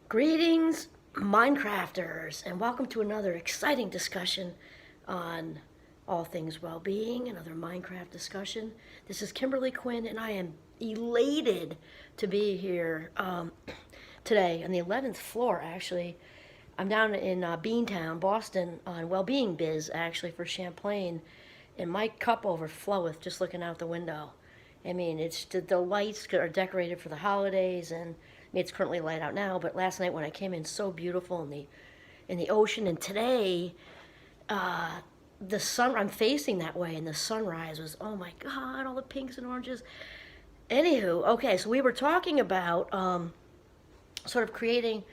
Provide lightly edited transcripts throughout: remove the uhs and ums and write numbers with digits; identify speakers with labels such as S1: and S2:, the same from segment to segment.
S1: Greetings, Mindcrafters, and welcome to another exciting discussion on all things well-being, another Minecraft discussion. This is Kimberly Quinn, and I am elated to be here today on the 11th floor, actually. I'm down in Beantown, Boston, on Well-Being Biz, actually, for Champlain, and my cup overfloweth just looking out the window. I mean, it's the lights are decorated for the holidays, and I mean, it's currently light out now. But last night when I came in, so beautiful in the ocean. And today, the sun. I'm facing that way, and the sunrise was, oh my God, all the pinks and oranges. Anywho, okay, so we were talking about sort of creating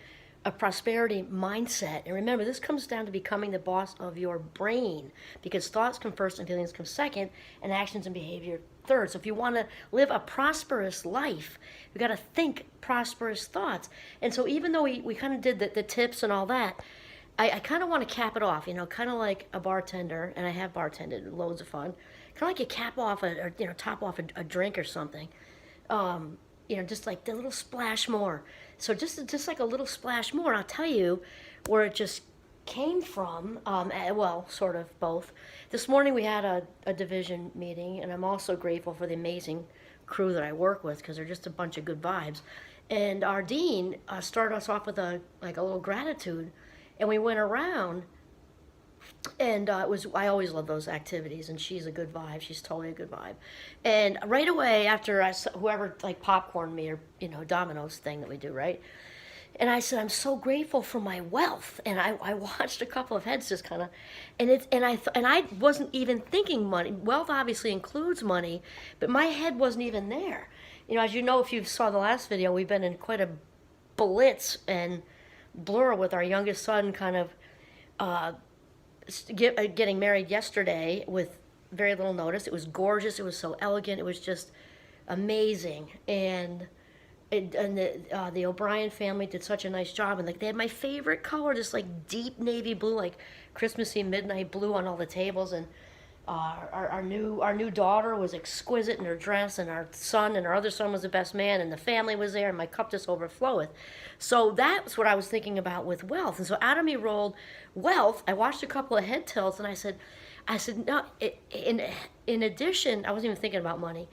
S1: a prosperity mindset. And remember, this comes down to becoming the boss of your brain, because thoughts come first and feelings come second, and actions and behavior third. So if you want to live a prosperous life, you got to think prosperous thoughts. And so even though we kind of did the tips and all that, I kind of want to cap it off, kind of like a bartender, and I have bartended, loads of fun. Kind of like you cap off or top off a drink or something. Just like the little splash more. So just like a little splash more. I'll tell you where it just came from. Well, sort of both. This morning we had a division meeting, and I'm also grateful for the amazing crew that I work with, because they're just a bunch of good vibes. And our dean started us off with a little gratitude, and we went around. And I always love those activities, and she's a good vibe. She's totally a good vibe. And right away after whoever popcorn me, or Domino's thing that we do, right? And I said, I'm so grateful for my wealth. And I watched a couple of heads just kind of, and I wasn't even thinking money. Wealth obviously includes money, but my head wasn't even there. As you know, if you saw the last video, we've been in quite a blitz and blur with our youngest son kind of getting married yesterday with very little notice. It was gorgeous. It was so elegant. It was just amazing. And the O'Brien family did such a nice job. And they had my favorite color, this deep navy blue, Christmassy midnight blue on all the tables. And our new daughter was exquisite in her dress, and our son and our other son was the best man, and the family was there, and my cup just overfloweth. So that's what I was thinking about with wealth. And so out of me rolled wealth. I watched a couple of head tilts, and I said no. In addition, I wasn't even thinking about money.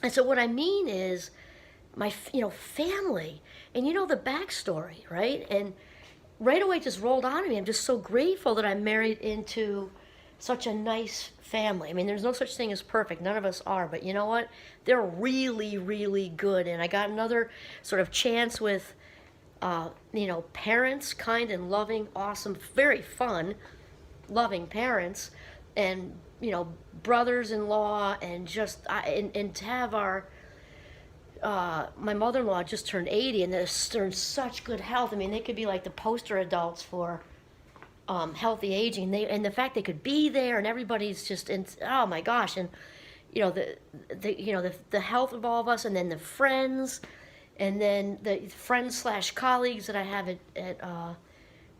S1: And so what I mean is my family, and the backstory, right? And right away just rolled on me. I'm just so grateful that I'm married into such a nice family. I mean, there's no such thing as perfect. None of us are. But you know what? They're really, really good. And I got another sort of chance with, parents, kind and loving, awesome, very fun, loving parents, and, brothers-in-law, and just, and to have my mother-in-law just turned 80, and they're in such good health. I mean, they could be like the poster adults for healthy aging. And the fact they could be there, and everybody's just oh my gosh. And the health of all of us, and then the friends, and then the friends slash colleagues that I have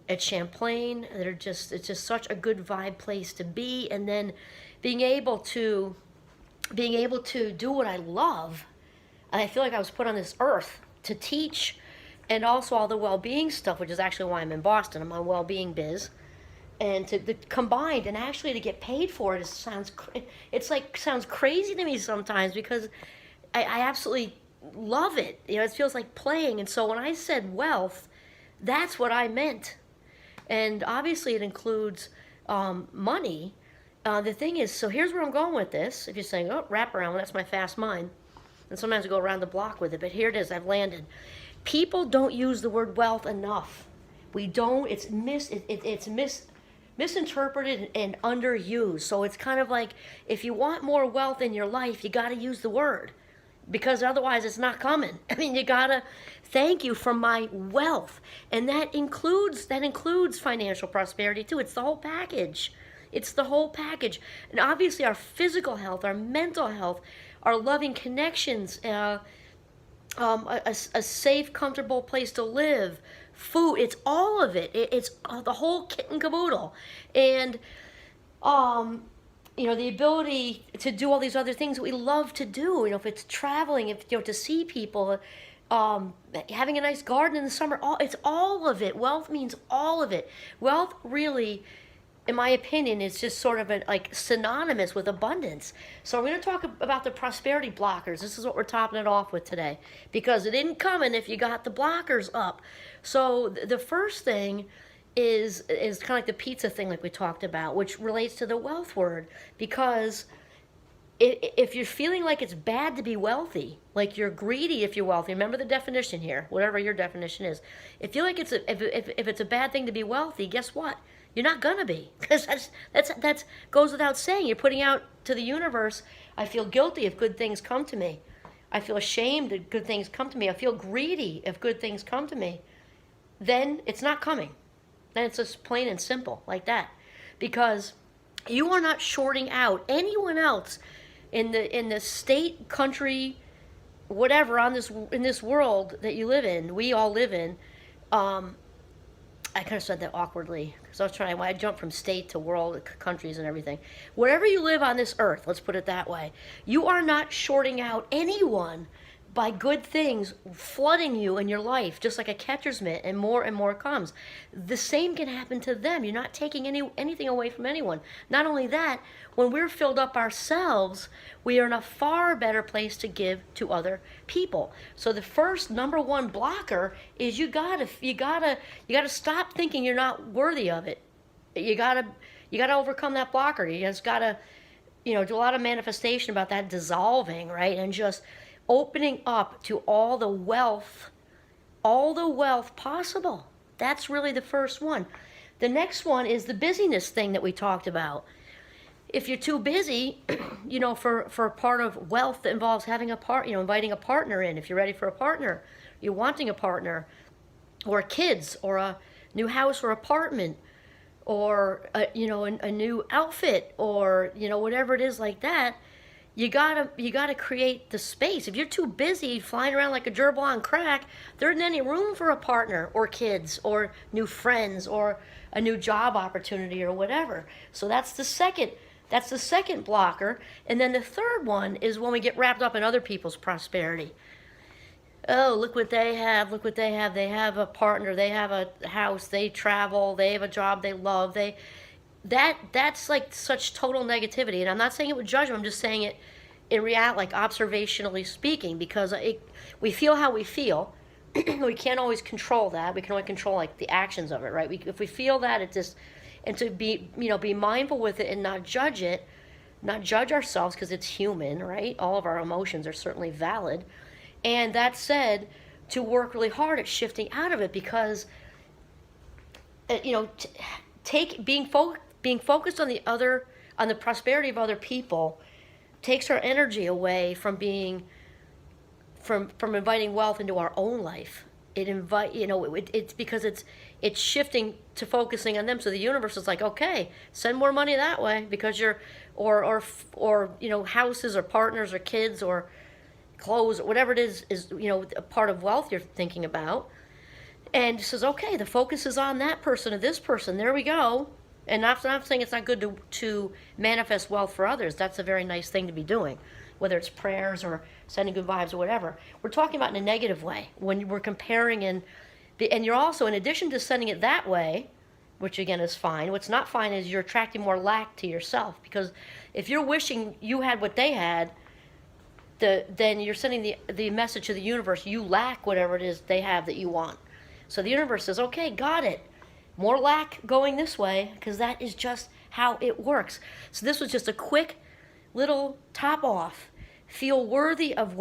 S1: at Champlain, that are just, it's just such a good vibe place to be. And then being able to do what I love. I feel like I was put on this earth to teach, and also all the well-being stuff, which is actually why I'm in Boston. I'm on Well-Being Biz. And the combined, and actually to get paid for it, sounds crazy to me sometimes, because I absolutely love it. It feels like playing. And so when I said wealth, that's what I meant. And obviously it includes money. The thing is, so here's where I'm going with this. If you're saying, oh, wrap around, well, that's my fast mind. And sometimes I go around the block with it, but here it is, I've landed. People don't use the word wealth enough. We don't, it's misinterpreted and underused. So it's kind of like, if you want more wealth in your life, you got to use the word, because otherwise it's not coming. I mean, you got to thank you for my wealth. And that includes financial prosperity too. It's the whole package. It's the whole package. And obviously our physical health, our mental health, our loving connections, a safe, comfortable place to live, food, it's all of it. It's the whole kit and caboodle. And the ability to do all these other things that we love to do, if it's traveling, if to see people, having a nice garden in the summer. It's all of it. Wealth means all of it. Wealth really, in my opinion, is just sort of like synonymous with abundance. So we're going to talk about the prosperity blockers. This is what we're topping it off with today, because it isn't coming if you got the blockers up. So the first thing is kind of like the pizza thing, like we talked about, which relates to the wealth word, because if you're feeling like it's bad to be wealthy, like you're greedy if you're wealthy, remember the definition here, whatever your definition is. If you feel like if it's a bad thing to be wealthy, guess what? You're not gonna be, because that's goes without saying. You're putting out to the universe, I feel guilty if good things come to me. I feel ashamed if good things come to me. I feel greedy if good things come to me. Then it's not coming. Then it's just plain and simple like that, because you are not shorting out anyone else in the state, country, whatever in this world that you live in. We all live in. I kind of said that awkwardly because I jumped from state to world, countries and everything. Wherever you live on this earth, let's put it that way, you are not shorting out anyone by good things flooding you in your life, just like a catcher's mitt, and more comes. The same can happen to them. You're not taking anything away from anyone. Not only that, when we're filled up ourselves, we are in a far better place to give to other people. So the first number one blocker is you gotta stop thinking you're not worthy of it. You gotta overcome that blocker. You just gotta, do a lot of manifestation about that dissolving, right? And just opening up to all the wealth possible. That's really the first one. The next one is the busyness thing that we talked about. If you're too busy, for part of wealth that involves having inviting a partner in, if you're ready for a partner, you're wanting a partner, or kids, or a new house or apartment, or a new outfit, or whatever it is like that. You gotta create the space. If you're too busy flying around like a gerbil on crack, there isn't any room for a partner or kids or new friends or a new job opportunity or whatever. So that's the second blocker. And then the third one is when we get wrapped up in other people's prosperity. Oh, look what they have. Look what they have. They have a partner. They have a house. They travel. They have a job they love. That's like such total negativity. And I'm not saying it with judgment. I'm just saying it in reality, like observationally speaking, because we feel how we feel. We can't always control that. We can only control like the actions of it, right? If we feel that, and to be mindful with it and not judge ourselves, because it's human, right? All of our emotions are certainly valid. And that said, to work really hard at shifting out of it, because being focused on the prosperity of other people takes our energy away from inviting wealth into our own life. It's because it's shifting to focusing on them. So the universe is like, okay, send more money that way, because or houses or partners or kids or clothes or whatever it is a part of wealth you're thinking about. And it says, okay, the focus is on that person or this person. There we go. And I'm not saying it's not good to manifest wealth for others. That's a very nice thing to be doing, whether it's prayers or sending good vibes or whatever. We're talking about in a negative way when we're comparing, and you're also, in addition to sending it that way, which again is fine, what's not fine is you're attracting more lack to yourself. Because if you're wishing you had what they had, then you're sending the message to the universe, you lack whatever it is they have that you want. So the universe says, okay, got it. More lack going this way, because that is just how it works. So this was just a quick little top off. Feel worthy of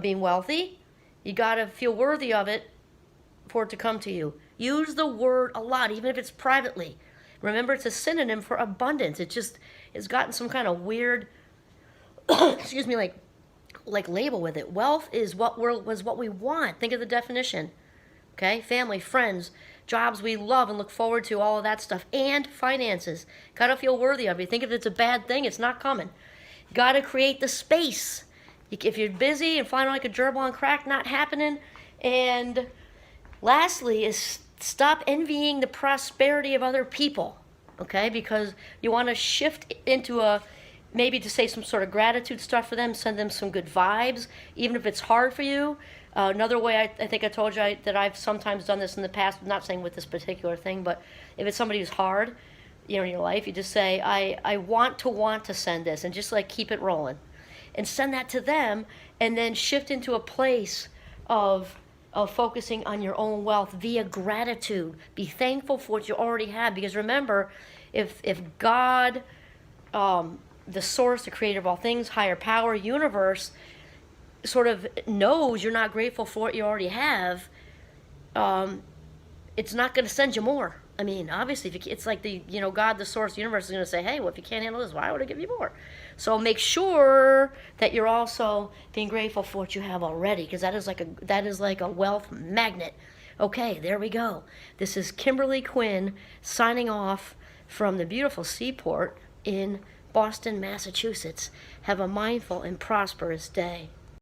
S1: being wealthy. You got to feel worthy of it for it to come to you. Use the word a lot, even if it's privately. Remember, it's a synonym for abundance. It's gotten some kind of weird, excuse me, like label with it. Wealth is what we want. Think of the definition. Okay, family, friends, jobs we love and look forward to, all of that stuff, and finances. Gotta feel worthy of it. Think if it's a bad thing, it's not coming. Gotta create the space. If you're busy and flying like a gerbil on crack, not happening. And lastly is stop envying the prosperity of other people. Okay, because you want to shift into maybe to say some sort of gratitude stuff for them, send them some good vibes, even if it's hard for you. Another way, I think I told you that I've sometimes done this in the past. I'm not saying with this particular thing, but if it's somebody who's hard, in your life, you just say, I want to send this, and just like keep it rolling, and send that to them, and then shift into a place of focusing on your own wealth via gratitude. Be thankful for what you already have, because remember, if God, the source, the creator of all things, higher power, universe, sort of knows you're not grateful for what you already have, it's not going to send you more. I mean, obviously, if it's like God, the source, the universe is going to say, hey, well, if you can't handle this, why would I give you more? So make sure that you're also being grateful for what you have already, because that is like a wealth magnet. Okay, there we go. This is Kimberly Quinn signing off from the beautiful seaport in Boston, Massachusetts. Have a mindful and prosperous day.